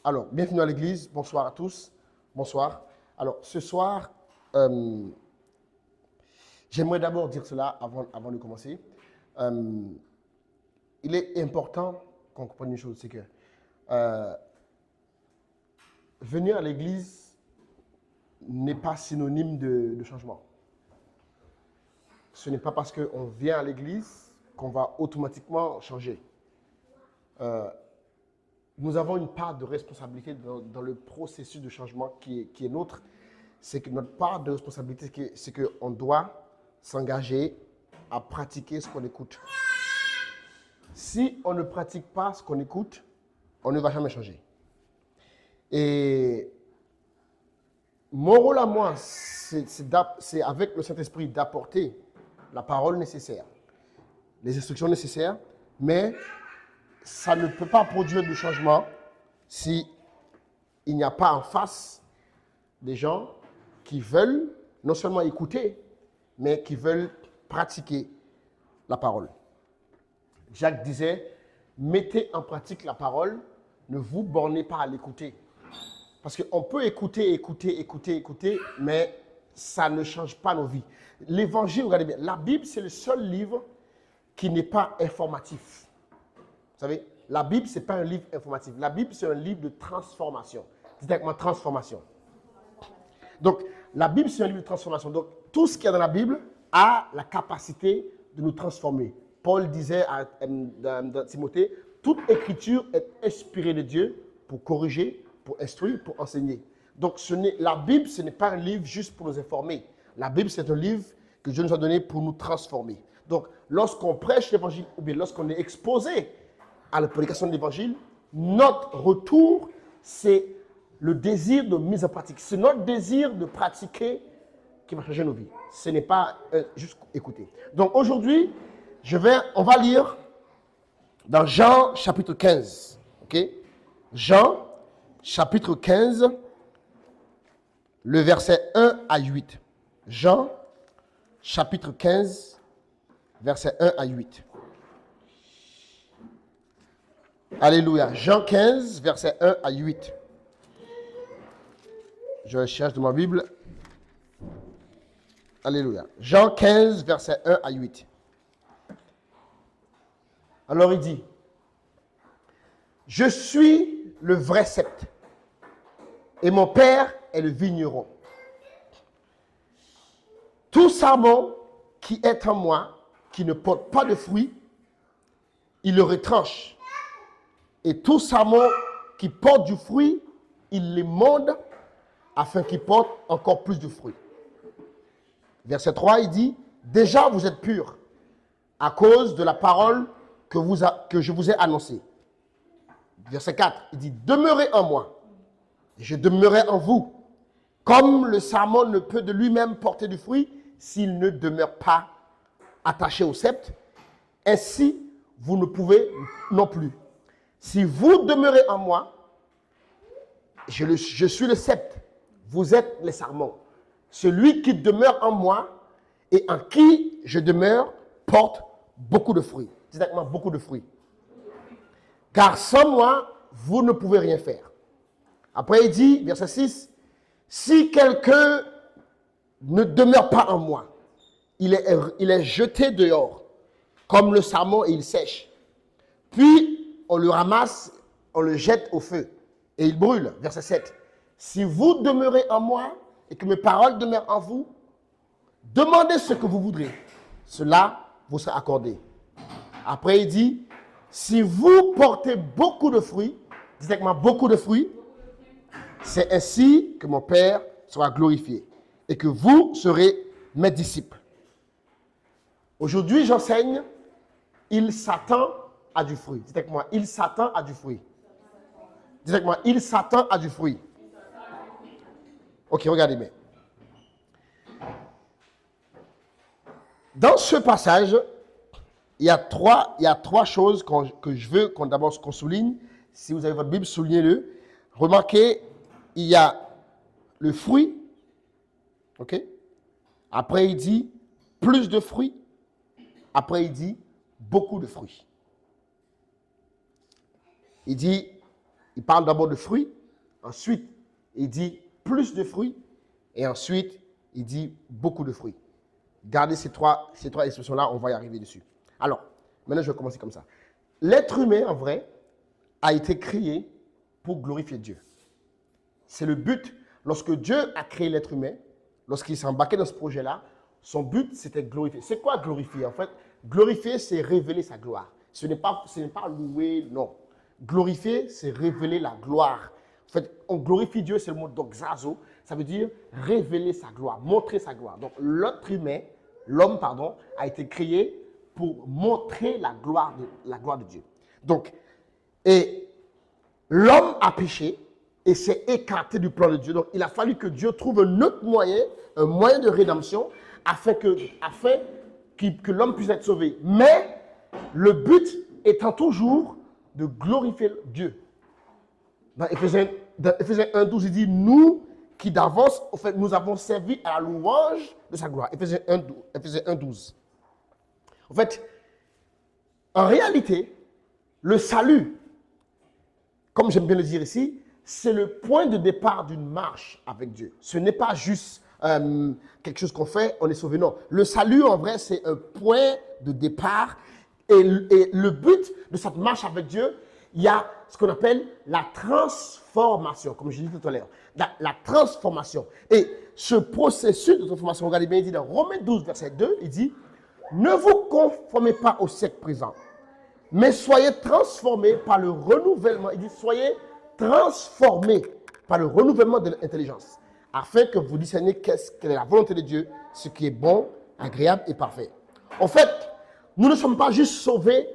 Alors, bienvenue à l'église. Bonsoir à tous. Bonsoir. Alors, ce soir, j'aimerais d'abord dire cela avant de commencer. Il est important qu'on comprenne une chose, c'est que venir à l'église n'est pas synonyme de changement. Ce n'est pas parce qu'on vient à l'église qu'on va automatiquement changer. Nous avons une part de responsabilité dans le processus de changement qui est nôtre. C'est que notre part de responsabilité, c'est qu'on doit s'engager à pratiquer ce qu'on écoute. Si on ne pratique pas ce qu'on écoute, on ne va jamais changer. Et mon rôle à moi, c'est avec le Saint-Esprit d'apporter la parole nécessaire, les instructions nécessaires, mais ça ne peut pas produire du changement si il n'y a pas en face des gens qui veulent non seulement écouter, mais qui veulent pratiquer la parole. Jacques disait, mettez en pratique la parole, ne vous bornez pas à l'écouter. Parce qu'on peut écouter, mais ça ne change pas nos vies. L'évangile, regardez bien, la Bible, c'est le seul livre qui n'est pas informatif. Vous savez, la Bible, ce n'est pas un livre informatif. La Bible, c'est un livre de transformation. Dites avec moi, transformation. Donc, la Bible, c'est un livre de transformation. Donc, tout ce qu'il y a dans la Bible a la capacité de nous transformer. Paul disait dans Timothée, toute écriture est inspirée de Dieu pour corriger, pour instruire, pour enseigner. Donc, la Bible, ce n'est pas un livre juste pour nous informer. La Bible, c'est un livre que Dieu nous a donné pour nous transformer. Donc, lorsqu'on prêche l'évangile, ou bien lorsqu'on est exposé à la prédication de l'évangile, notre retour, c'est le désir de mise en pratique. C'est notre désir de pratiquer qui va changer nos vies. Ce n'est pas juste écouter. Donc, aujourd'hui, on va lire dans Jean chapitre 15. Ok? Jean chapitre 15, le verset 1 à 8. Jean chapitre 15, verset 1 à 8. Alléluia. Jean 15, verset 1 à 8. Je cherche dans ma Bible. Alléluia. Jean 15, verset 1 à 8. Alors il dit, « Je suis le vrai sceptre, et mon Père est le vigneron. Tout sarment qui est en moi, qui ne porte pas de fruits, il le retranche. Et tout sarment qui porte du fruit, il l'émonde, afin qu'il porte encore plus de fruits. » Verset 3, il dit, « Déjà vous êtes purs, à cause de la parole que je vous ai annoncée. » Verset 4, il dit, « Demeurez en moi, et je demeurerai en vous. Comme le sarment ne peut de lui-même porter du fruit, s'il ne demeure pas attaché au sceptre, ainsi vous ne pouvez non plus. Si vous demeurez en moi, je suis le sceptre, vous êtes les sarments. Celui qui demeure en moi et en qui je demeure porte beaucoup de fruits. Dites avec moi, beaucoup de fruits. Car sans moi, vous ne pouvez rien faire. Après, il dit, verset 6, si quelqu'un ne demeure pas en moi, il est jeté dehors, comme le sarment, et il sèche. Puis, on le ramasse, on le jette au feu, et il brûle. Verset 7. Si vous demeurez en moi, et que mes paroles demeurent en vous, demandez ce que vous voudrez. Cela vous sera accordé. Après, il dit, si vous portez beaucoup de fruits, dites avec moi, beaucoup de fruits, c'est ainsi que mon Père sera glorifié et que vous serez mes disciples. Aujourd'hui, j'enseigne, il s'attend à du fruit. Dites avec moi, il s'attend à du fruit. Dites avec moi, il s'attend à du fruit. Ok, regardez bien. Dans ce passage, il y a trois choses que je veux qu'on souligne. Si vous avez votre Bible, soulignez-le. Remarquez, il y a le fruit. Ok. Après, il dit plus de fruits. Après, il dit beaucoup de fruits. Il dit Il parle d'abord de fruits, ensuite, il dit plus de fruits, et ensuite, il dit beaucoup de fruits. Gardez ces trois expressions-là, on va y arriver dessus. Alors, maintenant, je vais commencer comme ça. L'être humain, en vrai, a été créé pour glorifier Dieu. C'est le but. Lorsque Dieu a créé l'être humain, lorsqu'il s'est embarqué dans ce projet-là, son but, c'était glorifier. C'est quoi glorifier? En fait, glorifier, c'est révéler sa gloire. Ce n'est pas louer, non. Glorifier, c'est révéler la gloire. En fait, on glorifie Dieu, c'est le mot doxazo. Ça veut dire révéler sa gloire, montrer sa gloire. Donc, l'homme, a été créé pour montrer la gloire de Dieu. Donc, et l'homme a péché et s'est écarté du plan de Dieu. Donc, il a fallu que Dieu trouve un autre moyen, un moyen de rédemption, afin que l'homme puisse être sauvé. Mais le but étant toujours de glorifier Dieu. Dans Éphésiens 1:12, il dit, nous qui d'avance, en fait, nous avons servi à la louange de sa gloire. Éphésiens 1:12. En fait, en réalité, le salut, comme j'aime bien le dire ici, c'est le point de départ d'une marche avec Dieu. Ce n'est pas juste quelque chose qu'on fait, on est sauvé. Non. Le salut, en vrai, c'est un point de départ. Et le but de cette marche avec Dieu, il y a ce qu'on appelle la transformation, comme je disais tout à l'heure. La transformation. Et ce processus de transformation, regardez bien, il dit dans Romains 12, verset 2, il dit, ne vous conformez pas au siècle présent, mais soyez transformés par le renouvellement. Il dit, soyez transformés par le renouvellement de l'intelligence, afin que vous discerniez quelle est la volonté de Dieu, ce qui est bon, agréable et parfait. En fait, nous ne sommes pas juste sauvés,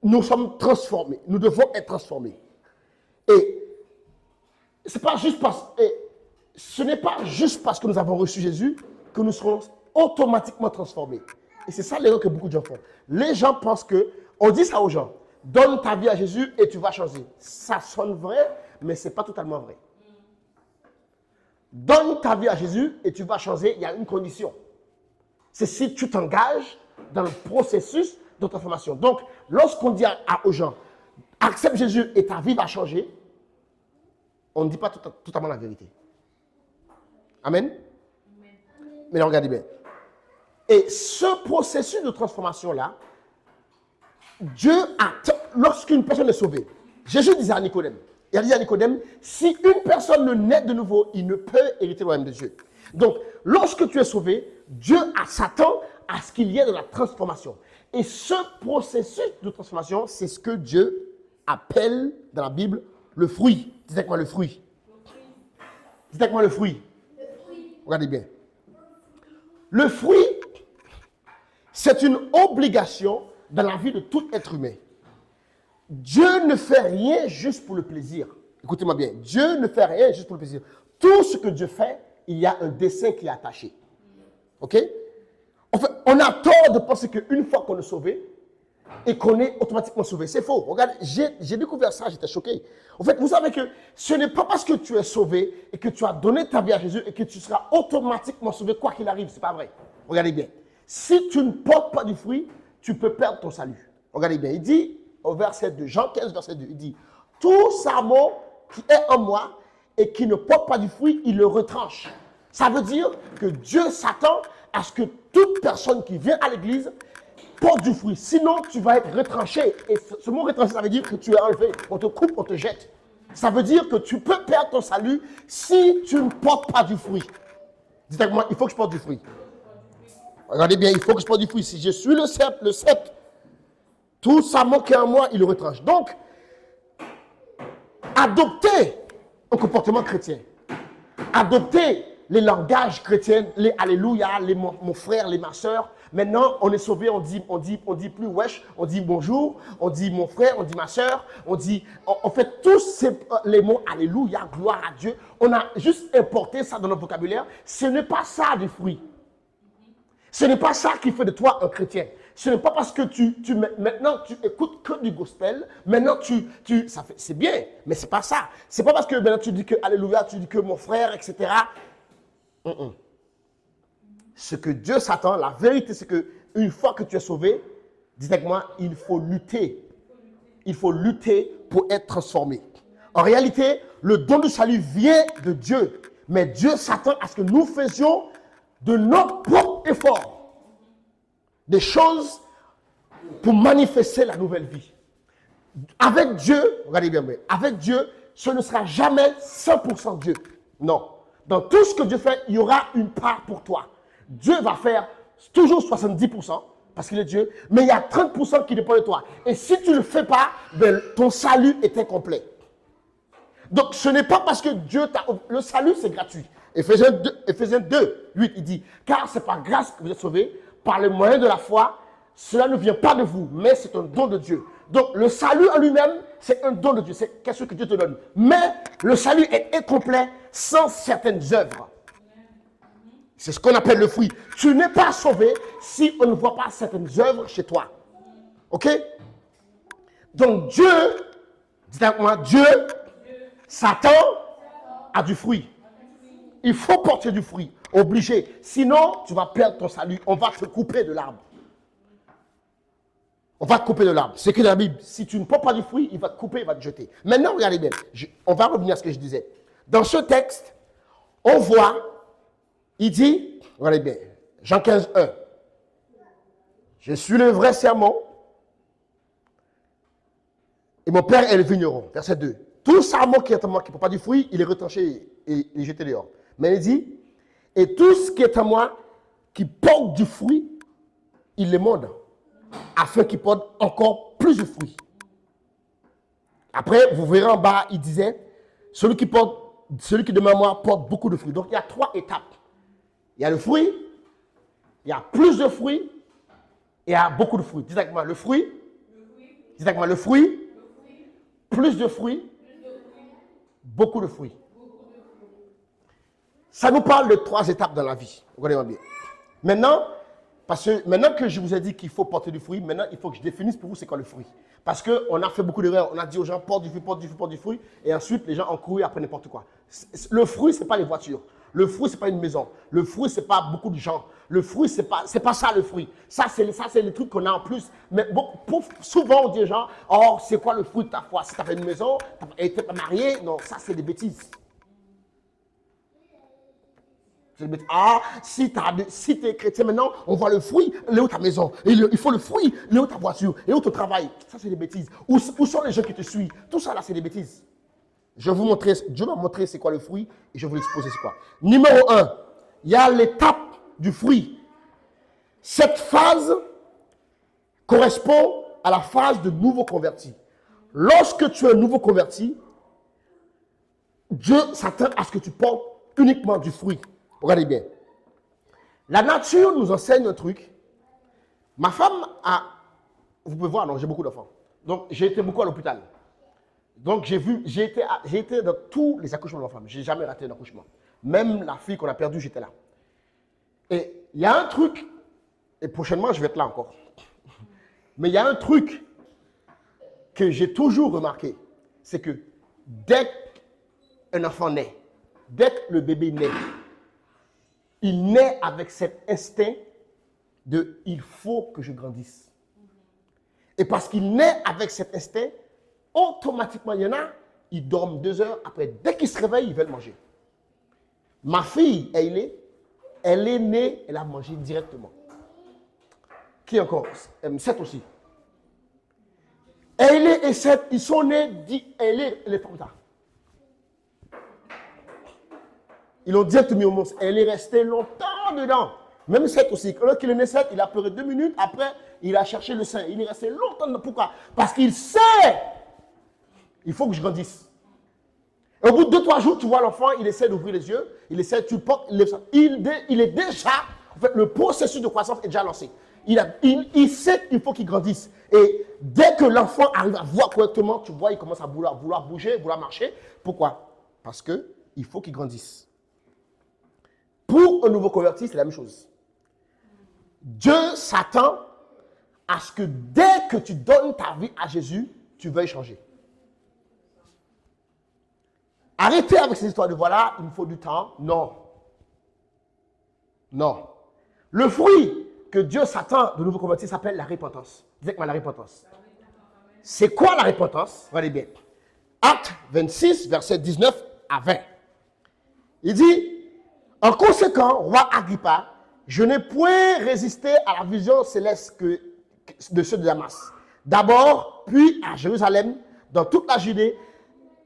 nous sommes transformés. Nous devons être transformés. Et ce n'est pas juste parce que nous avons reçu Jésus que nous serons automatiquement transformés. Et c'est ça l'erreur que beaucoup de gens font. Les gens pensent on dit ça aux gens, donne ta vie à Jésus et tu vas changer. Ça sonne vrai, mais ce n'est pas totalement vrai. Donne ta vie à Jésus et tu vas changer, il y a une condition. C'est si tu t'engages dans le processus de transformation. Donc, lorsqu'on dit aux gens, accepte Jésus et ta vie va changer, on ne dit pas totalement la vérité. Amen? Amen. Mais regardez bien. Et ce processus de transformation-là, lorsqu'une personne est sauvée, Jésus disait à Nicodème, il a dit à Nicodème, si une personne ne naît de nouveau, il ne peut hériter le royaume de Dieu. Donc, lorsque tu es sauvé, Dieu s'attend à ce qu'il y ait de la transformation. Et ce processus de transformation, c'est ce que Dieu appelle dans la Bible le fruit. Dites avec moi le fruit. Dites avec moi le fruit. Regardez bien. Le fruit, c'est une obligation dans la vie de tout être humain. Dieu ne fait rien juste pour le plaisir. Écoutez-moi bien. Dieu ne fait rien juste pour le plaisir. Tout ce que Dieu fait, il y a un dessein qui est attaché. OK? En fait, on a tort de penser qu'une fois qu'on est sauvé, et qu'on est automatiquement sauvé. C'est faux. Regarde, j'ai découvert ça, j'étais choqué. En fait, vous savez que ce n'est pas parce que tu es sauvé et que tu as donné ta vie à Jésus et que tu seras automatiquement sauvé quoi qu'il arrive. Ce n'est pas vrai. Regardez bien. Si tu ne portes pas du fruit, tu peux perdre ton salut. Regardez bien. Il dit au verset 2, Jean 15, verset 2, il dit, tout sarment qui est en moi et qui ne porte pas du fruit, il le retranche. Ça veut dire que Dieu s'attend à ce que toute personne qui vient à l'église porte du fruit. Sinon, tu vas être retranché. Et ce mot retranché, ça veut dire que tu es enlevé. On te coupe, on te jette. Ça veut dire que tu peux perdre ton salut si tu ne portes pas du fruit. Dites avec moi, il faut que je porte du fruit. Regardez bien, il faut que je porte du fruit. Si je suis le cep, tout ça manque en moi, il le retranche. Donc, adoptez un comportement chrétien. Adoptez les langages chrétiens, les alléluia, mon frère, ma soeur. Maintenant, on est sauvé, on dit plus wesh, on dit bonjour, on dit mon frère, on dit ma soeur, on fait tous les mots alléluia, gloire à Dieu. On a juste importé ça dans notre vocabulaire. Ce n'est pas ça du fruit. Ce n'est pas ça qui fait de toi un chrétien. Ce n'est pas parce que maintenant tu écoutes que du gospel, maintenant c'est bien, mais c'est pas ça. C'est pas parce que maintenant tu dis que alléluia, tu dis que mon frère, etc. Ce que Dieu s'attend, la vérité, c'est que une fois que tu es sauvé, dis avec moi, il faut lutter il faut lutter pour être transformé. En réalité, le don du salut vient de Dieu. Mais Dieu s'attend à ce que nous faisions de notre propre effort des choses pour manifester la nouvelle vie. Avec Dieu, regardez bien, avec Dieu, ce ne sera jamais 100% Dieu. Non. Dans tout ce que Dieu fait, il y aura une part pour toi. Dieu va faire toujours 70%, parce qu'il est Dieu, mais il y a 30% qui dépend de toi. Et si tu ne le fais pas, ben, ton salut est incomplet. Donc, ce n'est pas parce que Dieu t'a... Le salut, c'est gratuit. Éphésiens 2, 8, il dit, car c'est par grâce que vous êtes sauvés, par le moyen de la foi, cela ne vient pas de vous, mais c'est un don de Dieu. Donc, le salut en lui-même, c'est un don de Dieu, c'est quelque chose que Dieu te donne. Mais le salut est incomplet sans certaines œuvres. C'est ce qu'on appelle le fruit. Tu n'es pas sauvé si on ne voit pas certaines œuvres chez toi. Ok? Donc, Dieu, dites avec moi, Dieu s'attend à du fruit. Il faut porter du fruit, obligé. Sinon, tu vas perdre ton salut. On va te couper de l'arbre. On va te couper de l'arbre. C'est que dans la Bible, si tu ne portes pas du fruit, il va te couper, il va te jeter. Maintenant, regardez bien. On va revenir à ce que je disais. Dans ce texte, on voit, il dit, regardez bien, Jean 15, 1. Je suis le vrai serment et mon Père est le vigneron. Verset 2. Tout sarment qui est en moi, qui ne porte pas du fruit, il est retranché et il est jeté dehors. Mais il dit, et tout ce qui est en moi, qui porte du fruit, il l'émonde, afin qu'il porte encore plus de fruits. Après, vous verrez en bas, il disait, celui qui demeure en moi porte beaucoup de fruits. Donc, il y a 3 étapes. Il y a le fruit, il y a plus de fruits, et il y a beaucoup de fruits. Dites avec moi, le fruit. Dites avec moi, le fruit. Plus de fruits. Beaucoup de fruits. Ça nous parle de 3 étapes dans la vie. Regardez-moi bien. Maintenant que je vous ai dit qu'il faut porter du fruit, maintenant il faut que je définisse pour vous c'est quoi le fruit. Parce qu'on a fait beaucoup d'erreurs. On a dit aux gens porte du fruit, porte du fruit, porte du fruit. Et ensuite les gens ont couru après n'importe quoi. Le fruit, ce n'est pas les voitures. Le fruit, ce n'est pas une maison. Le fruit, ce n'est pas beaucoup de gens. Le fruit, ce n'est pas ça le fruit. Ça, c'est les trucs qu'on a en plus. Mais souvent, on dit aux gens, oh, c'est quoi le fruit de ta foi? Si tu as fait une maison, tu n'es pas marié, non, ça, c'est des bêtises. Ah, si tu es chrétien maintenant, on voit le fruit, il est où ta maison? Il faut le fruit, il est où ta voiture? Il est où ton travail? Ça, c'est des bêtises. Où sont les gens qui te suivent? Tout ça, là, c'est des bêtises. Dieu m'a montré c'est quoi le fruit et je vais vous l'exposer c'est quoi. Numéro 1, il y a l'étape du fruit. Cette phase correspond à la phase de nouveau converti. Lorsque tu es nouveau converti, Dieu s'attend à ce que tu portes uniquement du fruit. Regardez bien. La nature nous enseigne un truc. Ma femme a... Vous pouvez voir, non, j'ai beaucoup d'enfants. Donc, j'ai été beaucoup à l'hôpital. Donc, j'ai été dans tous les accouchements de ma femme. Je n'ai jamais raté un accouchement. Même la fille qu'on a perdue, j'étais là. Et il y a un truc, et prochainement, je vais être là encore. Mais il y a un truc que j'ai toujours remarqué. C'est que dès qu'un enfant naît, dès que le bébé naît, il naît avec cet instinct de « il faut que je grandisse ». Et parce qu'il naît avec cet instinct, automatiquement, il y en a, ils dorment 2 heures, après, dès qu'ils se réveillent, ils veulent manger. Ma fille, elle est née, elle a mangé directement. Qui encore? 7 aussi. Elle et 7, ils sont nés, elle est comme ça. Ils l'ont direct mis au monstre. Elle est restée longtemps dedans. Même 7 aussi. Quand il est né 7, il a pleuré 2 minutes. Après, il a cherché le sein. Il est resté longtemps dedans. Pourquoi? Parce qu'il sait. Il faut que je grandisse. Et au bout de 2-3 jours, tu vois l'enfant, il essaie d'ouvrir les yeux. Il essaie, tu le portes, il est déjà, en fait, le processus de croissance est déjà lancé. Il sait qu'il faut qu'il grandisse. Et dès que l'enfant arrive à voir correctement, tu vois, il commence à vouloir bouger, vouloir marcher. Pourquoi? Parce qu'il faut qu'il grandisse. Pour un nouveau converti, c'est la même chose. Dieu s'attend à ce que dès que tu donnes ta vie à Jésus, tu veuilles changer. Arrêtez avec ces histoires de voilà, il me faut du temps. Non. Non. Le fruit que Dieu s'attend de nouveau convertis s'appelle la repentance. Dites-moi la repentance. C'est quoi la repentance? Regardez bien. Acte 26, verset 19 à 20. Il dit, en conséquent, roi Agrippa, je n'ai point résisté à la vision céleste de ceux de Damas. D'abord, puis à Jérusalem, dans toute la Judée,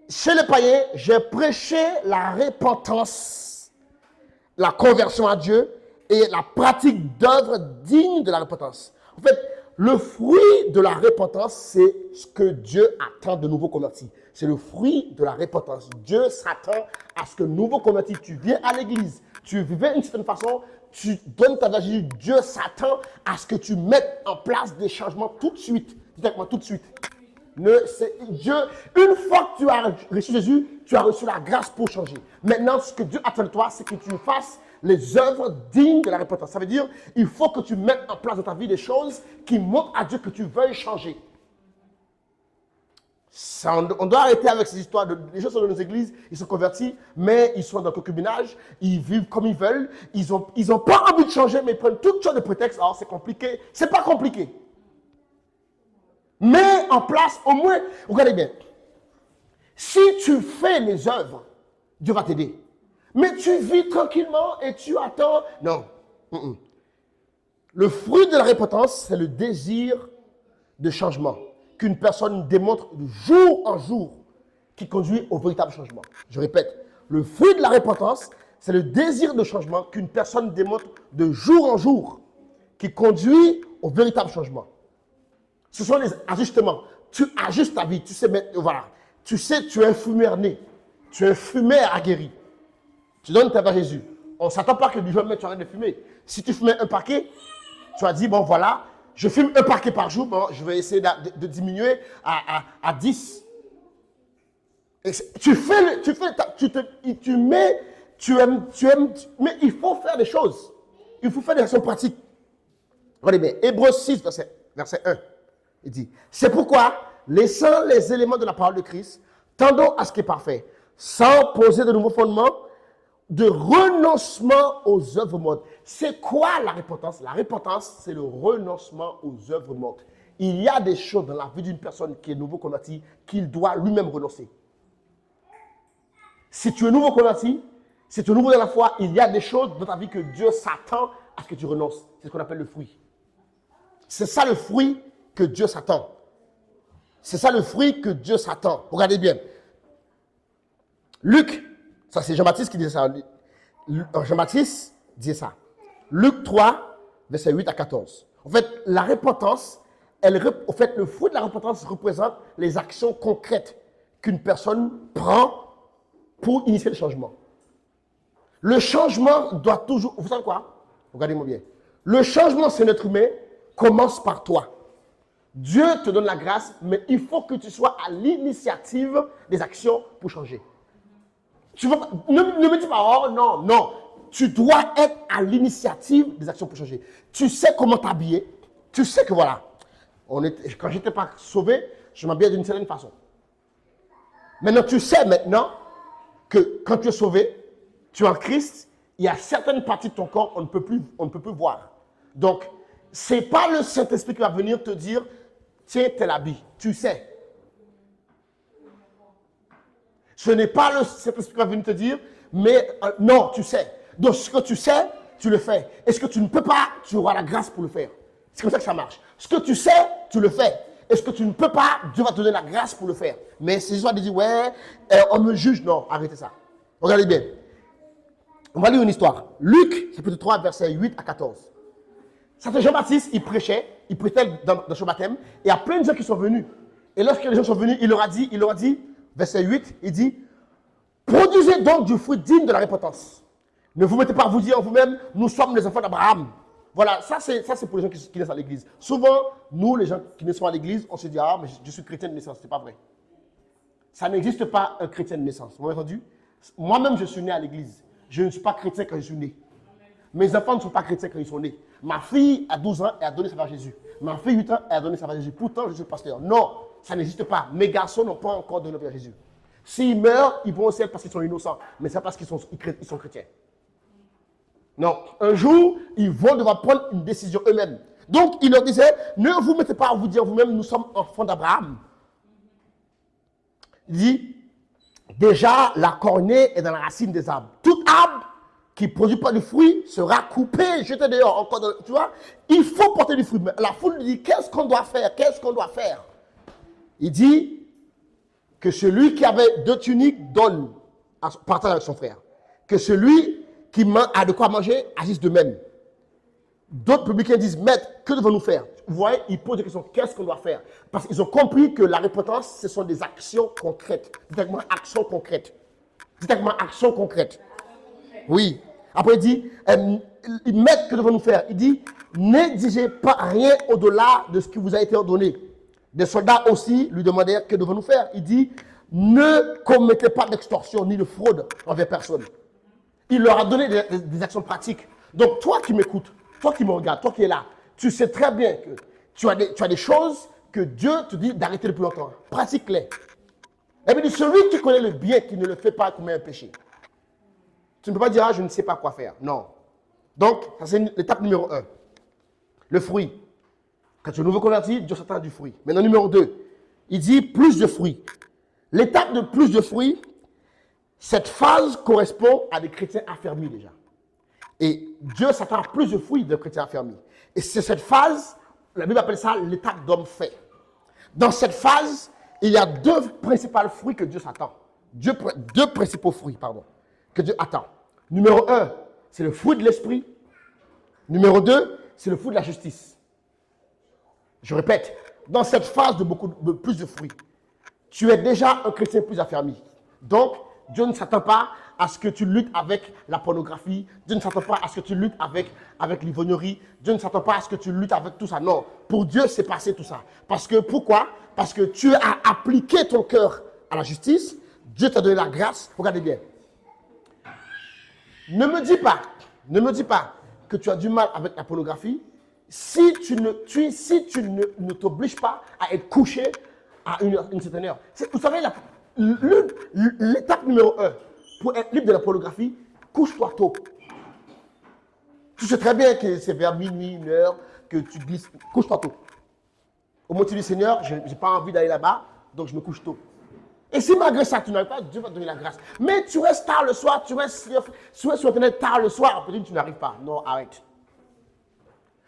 chez les païens, j'ai prêché la repentance, la conversion à Dieu et la pratique d'œuvres dignes de la repentance. En fait, le fruit de la repentance, c'est ce que Dieu attend de nouveaux convertis. C'est le fruit de la repentance. Dieu s'attend à ce que nouveau converti, tu viens à l'église, tu vivais d'une certaine façon, tu donnes ta vie à Jésus. Dieu s'attend à ce que tu mettes en place des changements tout de suite. Dis avec moi, tout de suite. Dieu, une fois que tu as reçu Jésus, tu as reçu la grâce pour changer. Maintenant, ce que Dieu attend de toi, c'est que tu fasses les œuvres dignes de la repentance. Ça veut dire, il faut que tu mettes en place dans ta vie des choses qui montrent à Dieu que tu veuilles changer. Ça, on doit arrêter avec ces histoires. Les gens sont dans nos églises, ils sont convertis, mais ils sont dans le concubinage, ils vivent comme ils veulent, ils ont pas envie de changer, mais ils prennent toutes sortes de prétextes. Alors, c'est compliqué. C'est pas compliqué. Mets en place, au moins, regardez bien, si tu fais les œuvres, Dieu va t'aider. Mais tu vis tranquillement et tu attends. Non. Le fruit de la repentance, c'est le désir de changement qu'une personne démontre de jour en jour qui conduit au véritable changement. Je répète, le fruit de la repentance, c'est le désir de changement qu'une personne démontre de jour en jour qui conduit au véritable changement. Ce sont les ajustements. Tu ajustes ta vie. Tu sais, voilà. Tu sais, tu es un fumeur né. Tu es un fumeur aguerri. Tu donnes ta vie à Jésus. On ne s'attend pas que du jour au lendemain, tu arrêtes de fumer. Si tu fumais un paquet, tu as dit, bon voilà, je fume un paquet par jour, bon, je vais essayer de diminuer à 10. Et mais il faut faire des choses. Il faut faire des actions pratiques. Regardez bien, Hébreux 6, verset 1. Il dit, c'est pourquoi, laissant les éléments de la parole de Christ, tendons à ce qui est parfait, sans poser de nouveaux fondements, de renoncement aux œuvres mortes. C'est quoi la repentance? La repentance, c'est le renoncement aux œuvres mortes. Il y a des choses dans la vie d'une personne qui est nouveau converti qu'il doit lui-même renoncer. Si tu es nouveau converti, si tu es nouveau dans la foi, il y a des choses dans ta vie que Dieu s'attend à ce que tu renonces. C'est ce qu'on appelle le fruit. C'est ça le fruit que Dieu s'attend. C'est ça le fruit que Dieu s'attend. Regardez bien. Luc, ça c'est Jean-Baptiste qui disait ça. Jean-Baptiste disait ça. Luc 3, verset 8 à 14. En fait, la repentance, le fruit de la repentance représente les actions concrètes qu'une personne prend pour initier le changement. Le changement doit toujours... Vous savez quoi? Regardez-moi bien. Le changement, c'est notre humain, commence par toi. Dieu te donne la grâce, mais il faut que tu sois à l'initiative des actions pour changer. Tu veux, ne me dis pas, oh non, non. Tu dois être à l'initiative des actions pour changer. Tu sais comment t'habiller. Tu sais que voilà, quand je n'étais pas sauvé, je m'habillais d'une certaine façon. Maintenant, tu sais maintenant que quand tu es sauvé, tu es en Christ, il y a certaines parties de ton corps on ne peut plus voir. Donc, ce n'est pas le Saint-Esprit qui va venir te dire, tiens, tel habit. Tu sais. Ce n'est pas le Saint-Esprit qui va venir te dire, mais non, tu sais. Donc, ce que tu sais, tu le fais. Et ce que tu ne peux pas, tu auras la grâce pour le faire. C'est comme ça que ça marche. Ce que tu sais, tu le fais. Et ce que tu ne peux pas, Dieu va te donner la grâce pour le faire. Mais c'est histoire de dire, ouais, on me juge. Non, arrêtez ça. Regardez bien. On va lire une histoire. Luc, chapitre 3, versets 8 à 14. Saint Jean-Baptiste, il prêchait dans son baptême, et il y a plein de gens qui sont venus. Et lorsque les gens sont venus, il leur a dit, verset 8, il dit, produisez donc du fruit digne de la repentance. Ne vous mettez pas à vous dire en vous-même, nous sommes les enfants d'Abraham. Voilà, ça c'est pour les gens qui naissent à l'église. Souvent, nous, les gens qui naissent à l'église, on se dit, ah, mais je suis chrétien de naissance. Ce n'est pas vrai. Ça n'existe pas un chrétien de naissance. Vous m'avez entendu? Moi-même, je suis né à l'église. Je ne suis pas chrétien quand je suis né. Mes enfants ne sont pas chrétiens quand ils sont nés. Ma fille, à 12 ans, elle a donné sa vie à Jésus. Ma fille, 8 ans, elle a donné sa vie à Jésus. Pourtant, je suis pasteur. Non, ça n'existe pas. Mes garçons n'ont pas encore donné la vie à Jésus. S'ils meurent, ils vont au ciel parce qu'ils sont innocents. Mais c'est parce qu'ils sont chrétiens. Non, un jour, ils vont devoir prendre une décision eux-mêmes. Donc, il leur disait, ne vous mettez pas à vous dire vous-même, nous sommes enfants d'Abraham. Il dit, déjà, la cornée est dans la racine des arbres. Tout arbre qui ne produit pas de fruits sera coupé, jeté dehors. Encore, tu vois, il faut porter du fruit. Mais la foule lui dit, qu'est-ce qu'on doit faire? Qu'est-ce qu'on doit faire? Il dit que celui qui avait 2 tuniques donne, partage avec son frère. Que celui qui a de quoi manger agisse de même. D'autres publicains disent, maître, que devons-nous faire? Vous voyez, ils posent des questions, qu'est-ce qu'on doit faire? Parce qu'ils ont compris que la repentance, ce sont des actions concrètes. Dites-moi, actions concrètes. Dites-moi, actions concrètes. Oui. Après, il dit, maître, que devons-nous faire? Il dit, n'exigez pas rien au-delà de ce qui vous a été ordonné. Des soldats aussi lui demandèrent, que devons-nous faire? Il dit, ne commettez pas d'extorsion ni de fraude envers personne. Il leur a donné des actions pratiques. Donc, toi qui m'écoutes, toi qui me regardes, toi qui es là, tu sais très bien que tu as des choses que Dieu te dit d'arrêter depuis longtemps. Pratique-les. Et puis, celui qui connaît le bien, qui ne le fait pas, commet un péché. Tu ne peux pas dire, ah, je ne sais pas quoi faire. Non. Donc, ça c'est l'étape numéro 1. Le fruit. Quand tu es nouveau converti, Dieu s'attend à du fruit. Maintenant, numéro 2, il dit plus de fruits. L'étape de plus de fruits, cette phase correspond à des chrétiens affermis déjà. Et Dieu s'attend à plus de fruits de chrétiens affermis. Et c'est cette phase, la Bible appelle ça l'étape d'homme fait. Dans cette phase, il y a 2 principaux fruits que Dieu s'attend. 2 principaux fruits, que Dieu attend. Numéro 1, c'est le fruit de l'esprit. Numéro 2, c'est le fruit de la justice. Je répète, dans cette phase de plus de fruits, tu es déjà un chrétien plus affermi. Donc, Dieu ne s'attend pas à ce que tu luttes avec la pornographie. Dieu ne s'attend pas à ce que tu luttes avec l'ivrognerie. Dieu ne s'attend pas à ce que tu luttes avec tout ça. Non, pour Dieu, c'est passé tout ça. Parce que, pourquoi? Parce que tu as appliqué ton cœur à la justice. Dieu t'a donné la grâce. Regardez bien. Ne me dis pas que tu as du mal avec la pornographie si tu ne t'obliges pas à être couché à une certaine heure. Vous savez, l'étape numéro 1, pour être libre de la pornographie, couche-toi tôt. Tu sais très bien que c'est vers minuit, 1h, que tu glisses. Couche-toi tôt. Au motif du Seigneur, je n'ai pas envie d'aller là-bas, donc je me couche tôt. Et si malgré ça, tu n'arrives pas, Dieu va te donner la grâce. Mais tu restes tard le soir, tu restes sur Internet tard le soir, peut-être que tu n'arrives pas. Non, arrête.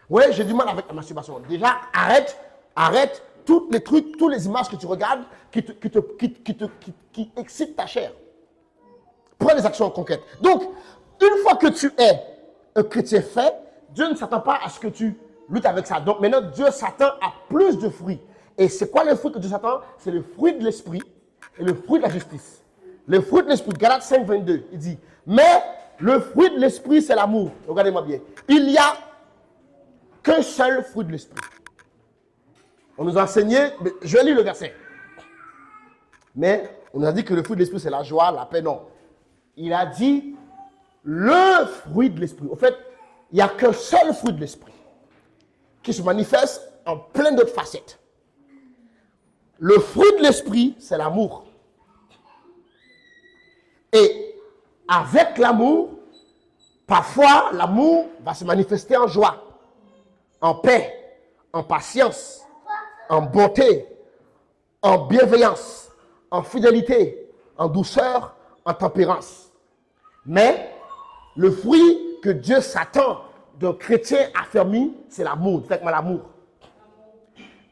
Oui, j'ai du mal avec la masturbation. Déjà, arrête tous les trucs, toutes les images que tu regardes qui excitent ta chair. Prends des actions concrètes. Donc, une fois que tu es un chrétien fait, Dieu ne s'attend pas à ce que tu luttes avec ça. Donc, maintenant, Dieu s'attend à plus de fruits. Et c'est quoi le fruit que Dieu s'attend? C'est le fruit de l'esprit et le fruit de la justice. Le fruit de l'esprit, Galates 5, 22, il dit, mais le fruit de l'esprit, c'est l'amour. Regardez-moi bien. Il n'y a qu'un seul fruit de l'esprit. On nous a enseigné, je lis le verset. Mais on nous a dit que le fruit de l'esprit, c'est la joie, la paix, non. Il a dit le fruit de l'esprit. En fait, il n'y a qu'un seul fruit de l'esprit qui se manifeste en plein d'autres facettes. Le fruit de l'esprit, c'est l'amour. Et avec l'amour, parfois, l'amour va se manifester en joie, en paix, en patience, en bonté, en bienveillance, en fidélité, en douceur, en tempérance. Mais le fruit que Dieu s'attend d'un chrétien affermi, c'est l'amour. Dites-moi l'amour.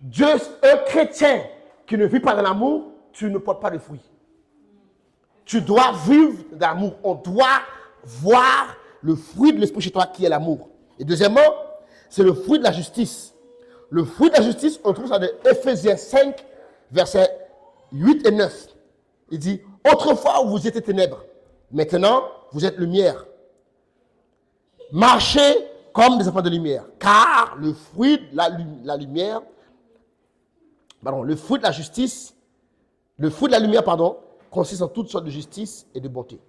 Dieu, un chrétien qui ne vit pas dans l'amour, tu ne portes pas de fruits. Tu dois vivre dans l'amour. On doit voir le fruit de l'esprit chez toi qui est l'amour. Et deuxièmement, c'est le fruit de la justice. Le fruit de la justice, on trouve ça dans Ephésiens 5, versets 8 et 9. Il dit, autrefois vous étiez ténèbres, maintenant vous êtes lumière. Marchez comme des enfants de lumière, car le fruit de la lumière, le fruit de la justice, le fruit de la lumière, consiste en toutes sortes de justice et de bonté.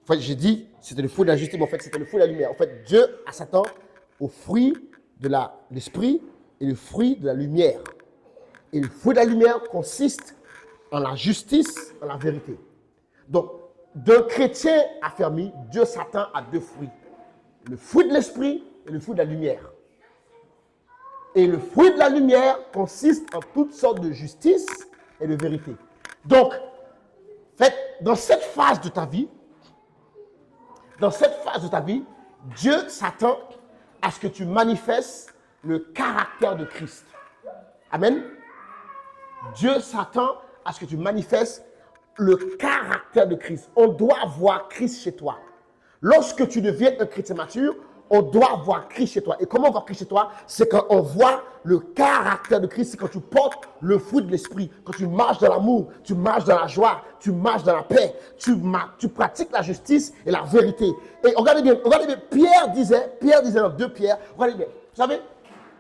En fait, j'ai dit, c'était le fruit de la justice, mais en fait, c'était le fruit de la lumière. En fait, Dieu s'attend au fruit de l'esprit et le fruit de la lumière. Et le fruit de la lumière consiste en la justice, en la vérité. Donc, d'un chrétien affermi, Dieu s'attend à 2 fruits. Le fruit de l'esprit et le fruit de la lumière. Et le fruit de la lumière consiste en toutes sortes de justice et de vérité. Donc, dans cette phase de ta vie, Dieu s'attend à ce que tu manifestes le caractère de Christ. Amen. Dieu s'attend à ce que tu manifestes le caractère de Christ. On doit voir Christ chez toi. Lorsque tu deviens un chrétien mature, on doit voir Christ chez toi. Et comment on voit Christ chez toi? C'est quand on voit le caractère de Christ. C'est quand tu portes le fruit de l'esprit. Quand tu marches dans l'amour, tu marches dans la joie, tu marches dans la paix, tu pratiques la justice et la vérité. Et regardez bien, Pierre disait dans 2 Pierre, regardez bien, vous savez,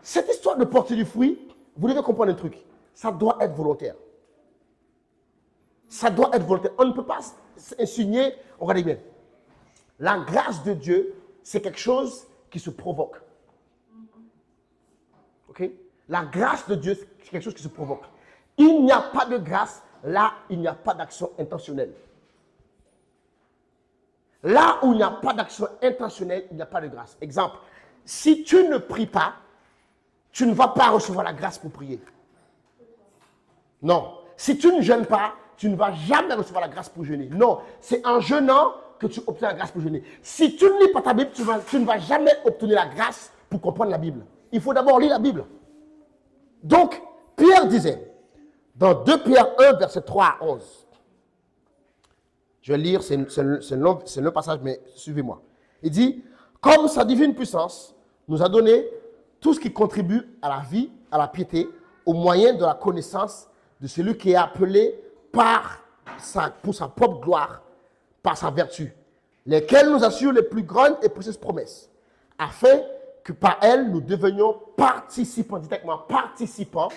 cette histoire de porter du fruit, vous devez comprendre un truc. Ça doit être volontaire. Ça doit être volontaire. On ne peut pas insigner, regardez bien. La grâce de Dieu, c'est quelque chose qui se provoque. Ok? La grâce de Dieu, c'est quelque chose qui se provoque. Il n'y a pas de grâce, là, il n'y a pas d'action intentionnelle. Là où il n'y a pas d'action intentionnelle, il n'y a pas de grâce. Exemple, si tu ne pries pas, tu ne vas pas recevoir la grâce pour prier. Non. Si tu ne jeûnes pas, tu ne vas jamais recevoir la grâce pour jeûner. Non. C'est en jeûnant que tu obtiens la grâce pour jeûner. Si tu ne lis pas ta Bible, tu ne vas jamais obtenir la grâce pour comprendre la Bible. Il faut d'abord lire la Bible. Donc, Pierre disait, dans 2 Pierre 1, verset 3 à 11, je vais lire, c'est un long passage, mais suivez-moi. Il dit, comme sa divine puissance nous a donné tout ce qui contribue à la vie, à la piété, au moyen de la connaissance de celui qui est appelé pour sa propre gloire, par sa vertu, lesquelles nous assurent les plus grandes et précieuses promesses, afin que par elles nous devenions participants, directement participants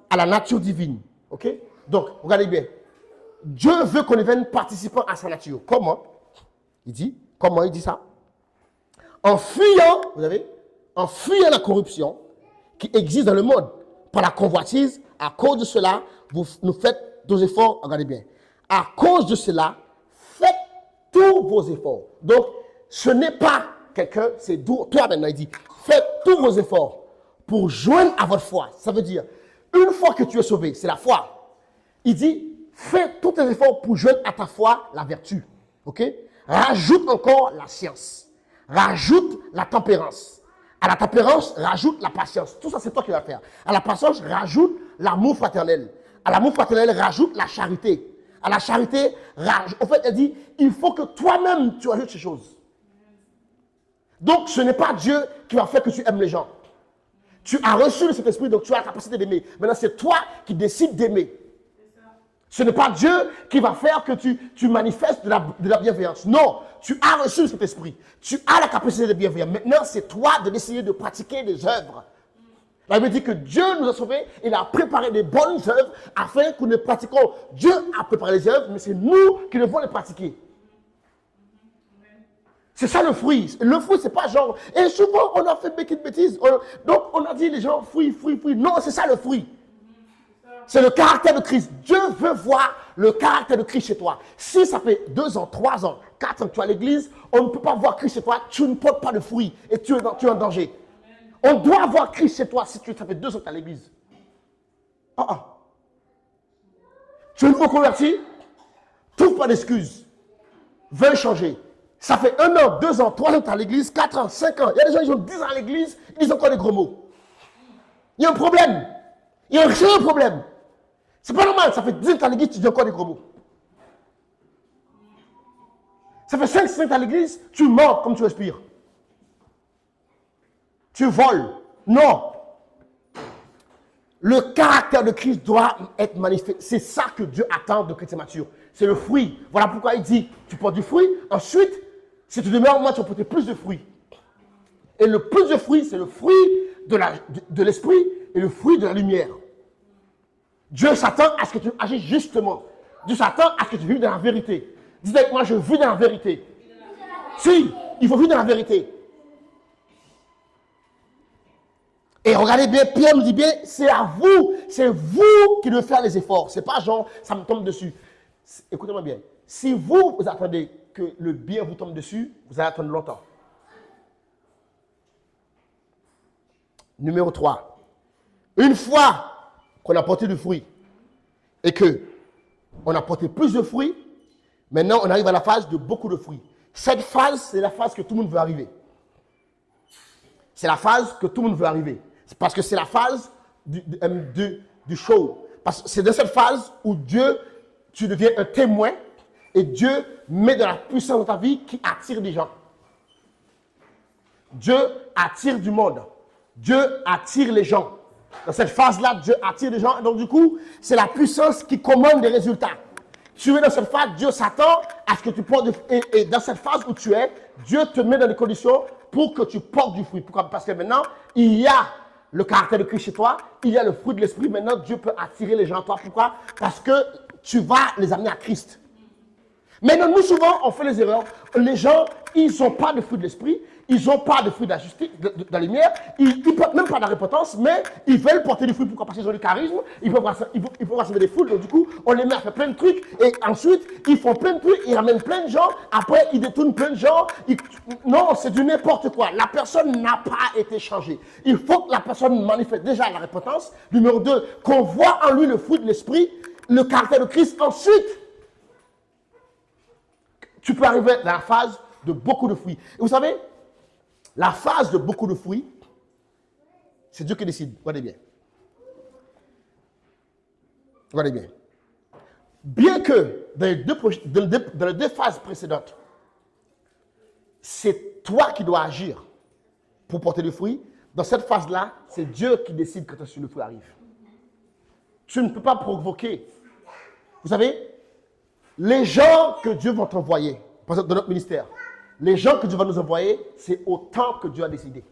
à la nature divine. Ok? Donc, regardez bien. Dieu veut qu'on devienne participant à sa nature. Comment? Comment il dit ça? En fuyant, en fuyant la corruption qui existe dans le monde par la convoitise. À cause de cela, vous nous faites des efforts. Regardez bien. À cause de cela, faites tous vos efforts. Donc, ce n'est pas quelqu'un, c'est toi maintenant. Il dit, faites tous vos efforts pour joindre à votre foi. Ça veut dire, une fois que tu es sauvé, c'est la foi. Il dit, fais tous tes efforts pour joindre à ta foi la vertu. Ok? Rajoute encore la science. Rajoute la tempérance. À la tempérance, rajoute la patience. Tout ça, c'est toi qui vas faire. À la patience, rajoute l'amour fraternel. À l'amour fraternel, rajoute la charité. À la charité, en fait, elle dit, il faut que toi-même, tu ajoutes ces choses. Donc, ce n'est pas Dieu qui va faire que tu aimes les gens. Tu as reçu le Saint-Esprit, donc tu as la capacité d'aimer. Maintenant, c'est toi qui décides d'aimer. Ce n'est pas Dieu qui va faire que tu manifestes de la bienveillance. Non, tu as reçu le Saint-Esprit. Tu as la capacité de bienveillance. Maintenant, c'est toi de décider de pratiquer des œuvres. La Bible dit que Dieu nous a sauvés, il a préparé des bonnes œuvres afin que nous les pratiquions. Dieu a préparé les œuvres, mais c'est nous qui devons les pratiquer. C'est ça le fruit. Le fruit, c'est pas genre... Et souvent, on a fait une bêtise. Donc, on a dit les gens, fruit. Non, c'est ça le fruit. C'est le caractère de Christ. Dieu veut voir le caractère de Christ chez toi. Si ça fait 2 ans, 3 ans, 4 ans que tu es à l'église, on ne peut pas voir Christ chez toi, tu ne portes pas de fruits et tu es en danger. On doit voir Christ chez toi si ça fait 2 ans que tu es à l'église. Tu es nouveau converti, trouve pas d'excuses. Veux changer. Ça fait 1 an, 2 ans, 3 ans que tu es à l'église, 4 ans, 5 ans. Il y a des gens qui ont 10 ans à l'église, ils disent encore des gros mots. Il y a un problème. Il y a un réel problème. C'est pas normal, ça fait 10 ans que tu es à l'église, tu dis encore des gros mots. Ça fait 5 ans que tu es à l'église, tu mens comme tu respires. Tu voles. Non. Le caractère de Christ doit être manifesté. C'est ça que Dieu attend de chrétiens matures. C'est le fruit. Voilà pourquoi il dit, tu portes du fruit. Ensuite, si tu demeures en moi, tu vas porter plus de fruits. Et le plus de fruits, c'est le fruit de l'esprit et le fruit de la lumière. Dieu s'attend à ce que tu agisses justement. Dieu s'attend à ce que tu vives dans la vérité. Dis avec moi, je vis dans la vérité. Si, il faut vivre dans la vérité. Et regardez bien, Pierre nous dit bien, c'est vous qui devez faire les efforts. C'est pas genre, ça me tombe dessus. Écoutez-moi bien. Si vous attendez que le bien vous tombe dessus, vous allez attendre longtemps. Numéro 3. Une fois qu'on a porté du fruit, et que on a porté plus de fruits, maintenant on arrive à la phase de beaucoup de fruits. Cette phase, c'est la phase que tout le monde veut arriver. C'est la phase que tout le monde veut arriver. Parce que c'est la phase du show. Parce que c'est dans cette phase où tu deviens un témoin et Dieu met de la puissance dans ta vie qui attire des gens. Dieu attire du monde. Dieu attire les gens. Dans cette phase-là, Dieu attire des gens. Et donc, du coup, c'est la puissance qui commande des résultats. Tu es dans cette phase, Dieu s'attend à ce que tu portes du fruit. Et dans cette phase où tu es, Dieu te met dans des conditions pour que tu portes du fruit. Pourquoi? Parce que maintenant, il y a le caractère de Christ chez toi, il y a le fruit de l'esprit. Maintenant, Dieu peut attirer les gens à toi. Pourquoi? Parce que tu vas les amener à Christ. Maintenant, nous, souvent, on fait les erreurs. Les gens, ils n'ont pas de fruit de l'esprit, ils n'ont pas de fruit de la justice, de la lumière, ils ne portent même pas de la repentance, mais ils veulent porter du fruit. Pourquoi? Parce qu'ils ont du charisme, ils peuvent rassembler des foules. Donc, du coup, on les met à faire plein de trucs, et ensuite, ils font plein de trucs, ils ramènent plein de gens, après, ils détournent plein de gens. Non, c'est du n'importe quoi. La personne n'a pas été changée. Il faut que la personne manifeste déjà la repentance. Numéro 2, qu'on voit en lui le fruit de l'esprit, le caractère de Christ. Ensuite, tu peux arriver dans la phase de beaucoup de fruits. Et vous savez, la phase de beaucoup de fruits, c'est Dieu qui décide. Regardez bien. Regardez bien. Bien que dans les deux phases précédentes, c'est toi qui dois agir pour porter du fruit, dans cette phase-là, c'est Dieu qui décide quand le fruit arrive. Tu ne peux pas provoquer. Vous savez, les gens que Dieu va t'envoyer, par exemple dans notre ministère, les gens que Dieu va nous envoyer, c'est au temps que Dieu a décidé.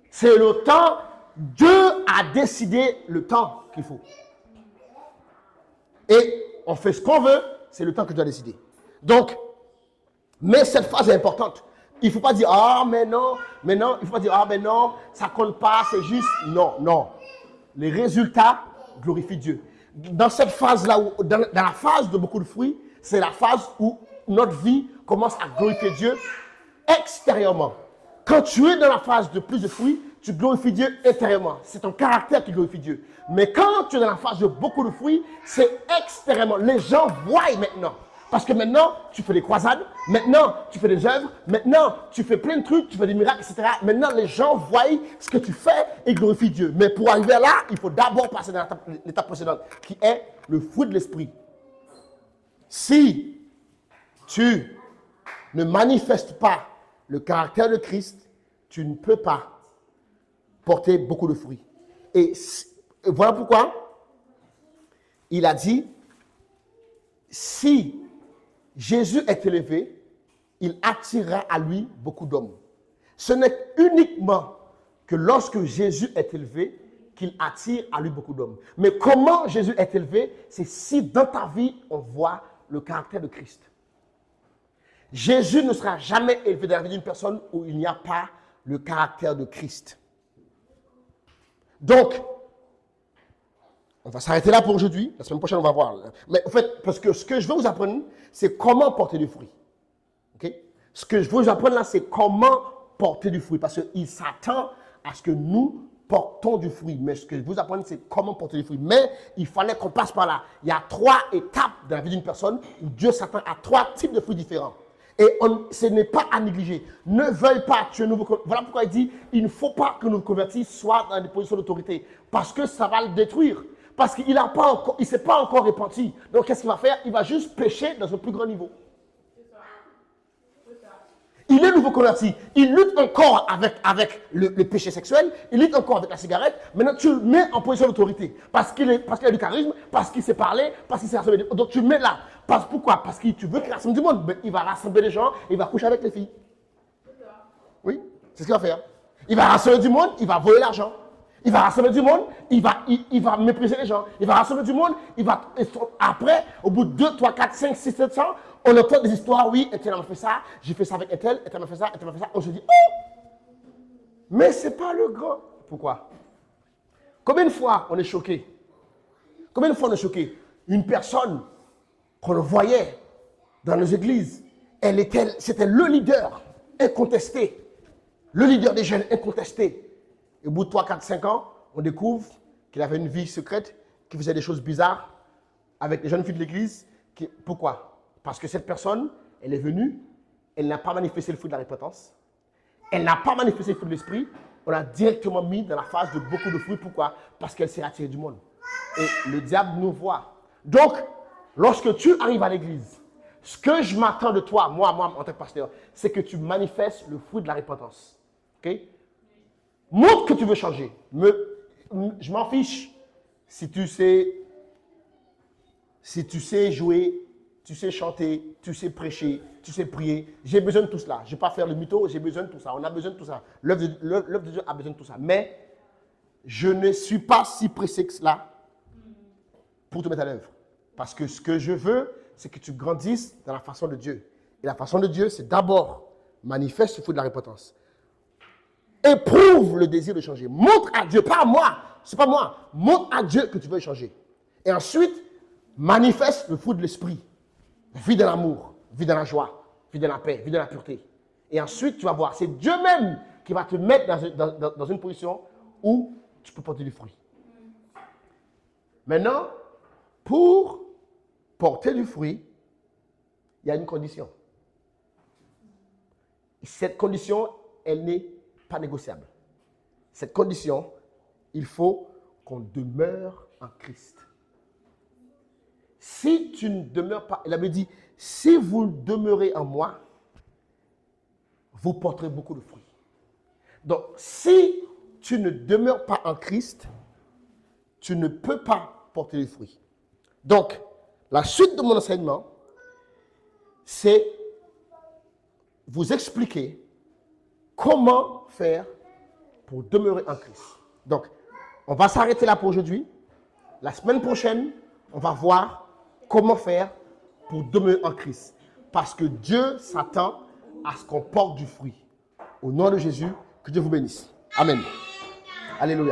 C'est le temps, Dieu a décidé le temps qu'il faut. Et on fait ce qu'on veut, c'est le temps que Dieu a décidé. Donc, mais cette phase est importante. Il ne faut pas dire, ah, mais non, il ne faut pas dire, ah, mais non, ça ne compte pas, c'est juste. Non, non. Les résultats glorifient Dieu. Dans cette phase-là, dans la phase de beaucoup de fruits, c'est la phase où notre vie commence à glorifier Dieu extérieurement. Quand tu es dans la phase de plus de fruits, tu glorifies Dieu intérieurement. C'est ton caractère qui glorifie Dieu. Mais quand tu es dans la phase de beaucoup de fruits, c'est extérieurement. Les gens voient maintenant. Parce que maintenant, tu fais des croisades, maintenant, tu fais des œuvres, maintenant, tu fais plein de trucs, tu fais des miracles, etc. Maintenant, les gens voient ce que tu fais et glorifient Dieu. Mais pour arriver là, il faut d'abord passer dans l'étape précédente, qui est le fruit de l'esprit. Si tu ne manifestes pas le caractère de Christ, tu ne peux pas porter beaucoup de fruits. Et voilà pourquoi il a dit, si Jésus est élevé, il attirera à lui beaucoup d'hommes. Ce n'est uniquement que lorsque Jésus est élevé qu'il attire à lui beaucoup d'hommes. Mais comment Jésus est élevé? C'est si dans ta vie, on voit le caractère de Christ. Jésus ne sera jamais élevé dans la vie d'une personne où il n'y a pas le caractère de Christ. Donc, on va s'arrêter là pour aujourd'hui. La semaine prochaine, on va voir. Mais en fait, parce que ce que je veux vous apprendre, c'est comment porter du fruit. Okay? Ce que je veux vous apprendre là, c'est comment porter du fruit. Parce qu'il s'attend à ce que nous portons du fruit. Mais ce que je veux vous apprendre, c'est comment porter du fruit. Mais il fallait qu'on passe par là. Il y a 3 étapes dans la vie d'une personne où Dieu s'attend à 3 types de fruits différents. Et ce n'est pas à négliger. Ne veuille pas tuer nouveau. Voilà pourquoi il dit, il ne faut pas que nos convertis soient dans des positions d'autorité. Parce que ça va le détruire. Parce qu'il ne s'est pas encore repenti. Donc, qu'est-ce qu'il va faire? Il va juste pécher dans un plus grand niveau. Il est nouveau converti. Il lutte encore avec le péché sexuel. Il lutte encore avec la cigarette. Maintenant, tu le mets en position d'autorité. Parce qu'il a du charisme, parce qu'il sait parler, parce qu'il sait rassembler. Donc, tu le mets là. Pourquoi? Parce que tu veux qu'il rassemble du monde. Mais il va rassembler les gens, il va coucher avec les filles. Oui, c'est ce qu'il va faire. Il va rassembler du monde, il va voler l'argent. Il va rassembler du monde, il va mépriser les gens. Il va rassembler du monde, après, au bout de 2, 3, 4, 5, 6, 700, on entend des histoires, oui, et tel m'a fait ça, j'ai fait ça avec Ethel m'a fait ça, Ethel m'a fait ça. On se dit, oh! Mais ce n'est pas le grand. Pourquoi? Combien de fois on est choqué? Combien de fois on est choqué? Une personne qu'on voyait dans nos églises, c'était le leader incontesté. Le leader des jeunes incontesté. Et au bout de 3, 4, 5 ans, on découvre qu'il avait une vie secrète, qu'il faisait des choses bizarres avec les jeunes filles de l'église. Pourquoi? Parce que cette personne, elle est venue, elle n'a pas manifesté le fruit de la repentance, elle n'a pas manifesté le fruit de l'esprit, on l'a directement mis dans la phase de beaucoup de fruits. Pourquoi? Parce qu'elle s'est attirée du monde. Et le diable nous voit. Donc, lorsque tu arrives à l'église, ce que je m'attends de toi, moi, en tant que pasteur, c'est que tu manifestes le fruit de la repentance. Ok? Montre que tu veux changer. Je m'en fiche si tu sais jouer, tu sais chanter, tu sais prêcher, tu sais prier. J'ai besoin de tout cela. Je ne vais pas faire le mytho, j'ai besoin de tout ça. On a besoin de tout ça. L'œuvre de Dieu a besoin de tout ça. Mais je ne suis pas si pressé que cela pour te mettre à l'œuvre. Parce que ce que je veux, c'est que tu grandisses dans la façon de Dieu. Et la façon de Dieu, c'est d'abord manifeste le fruit de la repentance. Éprouve le désir de changer. Montre à Dieu, pas à moi, c'est pas moi. Montre à Dieu que tu veux changer. Et ensuite, manifeste le fruit de l'esprit. Vis dans l'amour, vis dans la joie, vis dans la paix, vis dans la pureté. Et ensuite, tu vas voir, c'est Dieu même qui va te mettre dans une position où tu peux porter du fruit. Maintenant, pour porter du fruit, il y a une condition. Cette condition, elle n'est pas négociable. Cette condition, il faut qu'on demeure en Christ. Si tu ne demeures pas, il avait dit, si vous demeurez en moi, vous porterez beaucoup de fruits. Donc, si tu ne demeures pas en Christ, tu ne peux pas porter des fruits. Donc, la suite de mon enseignement, c'est vous expliquer comment faire pour demeurer en Christ. Donc, on va s'arrêter là pour aujourd'hui. La semaine prochaine, on va voir comment faire pour demeurer en Christ. Parce que Dieu s'attend à ce qu'on porte du fruit. Au nom de Jésus, que Dieu vous bénisse. Amen. Alléluia.